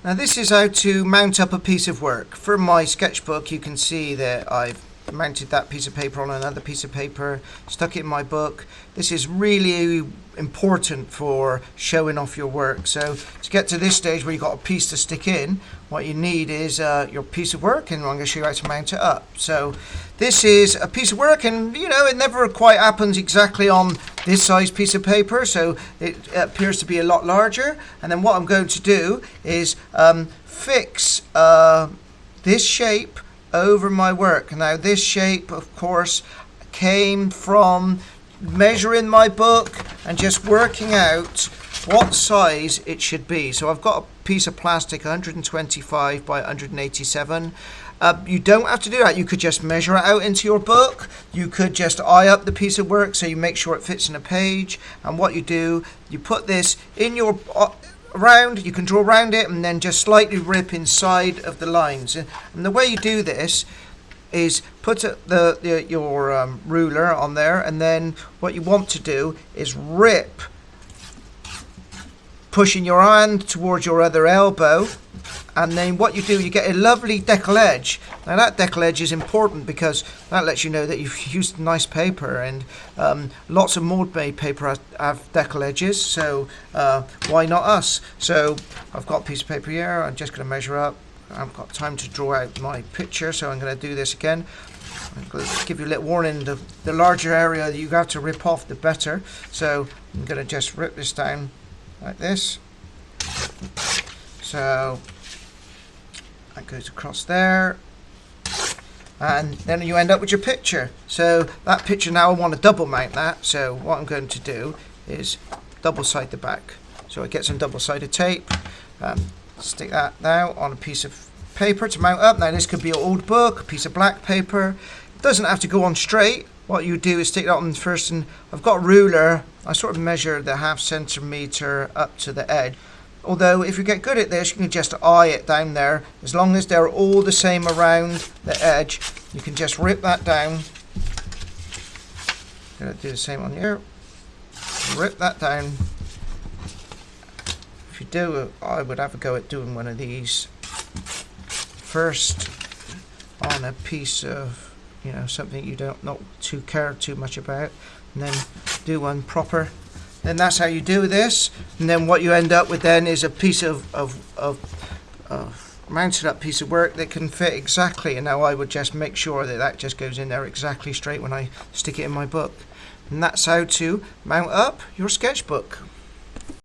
Now this is how to mount up a piece of work. For my sketchbook, you can see that I've mounted that piece of paper on another piece of paper, stuck it in my book. This is really important for showing off your work. So to get to this stage where you've got a piece to stick in, what you need is your piece of work, and I'm going to show you how to mount it up. So this is a piece of work, and you know, it never quite happens exactly on this size piece of paper, so it appears to be a lot larger. And then what I'm going to do is fix this shape over my work. Now this shape, of course, came from measuring my book and just working out what size it should be. So I've got a piece of plastic 125 by 187. You don't have to do that. You could just measure it out into your book. You could just eye up the piece of work so you make sure it fits in a page. And what you do, you put this in your round, you can draw around it and then just slightly rip inside of the lines. And the way you do this is put your ruler on there, and then what you want to do is rip, pushing your hand towards your other elbow, and then what you do, you get a lovely decal edge. Now that decal edge is important because that lets you know that you've used nice paper, and lots of mold made paper have decal edges, so why not us? So I've got a piece of paper here, I'm just going to measure up. I've got time to draw out my picture, so I'm going to do this again. I'm going to give you a little warning, the larger area that you have to rip off, the better. So I'm going to just rip this down like this. So that goes across there, and then you end up with your picture. So that picture, now I want to double mount that, so what I'm going to do is double side the back. So I get some double-sided tape, stick that now on a piece of paper to mount up. Now this could be an old book, a piece of black paper. It doesn't have to go on straight. What you do is stick that on first, and I've got a ruler. I sort of measure the ½ centimeter up to the edge. Although if you get good at this, you can just eye it down there. As long as they're all the same around the edge, you can just rip that down. I'm going to do the same on here. Rip that down. If you do, I would have a go at doing one of these first on a piece of, you know, something you don't not too care too much about, and then do one proper. Then that's how you do this, and then what you end up with then is a piece of mounted up piece of work that can fit exactly. And now I would just make sure that that just goes in there exactly straight when I stick it in my book. And that's how to mount up your sketchbook.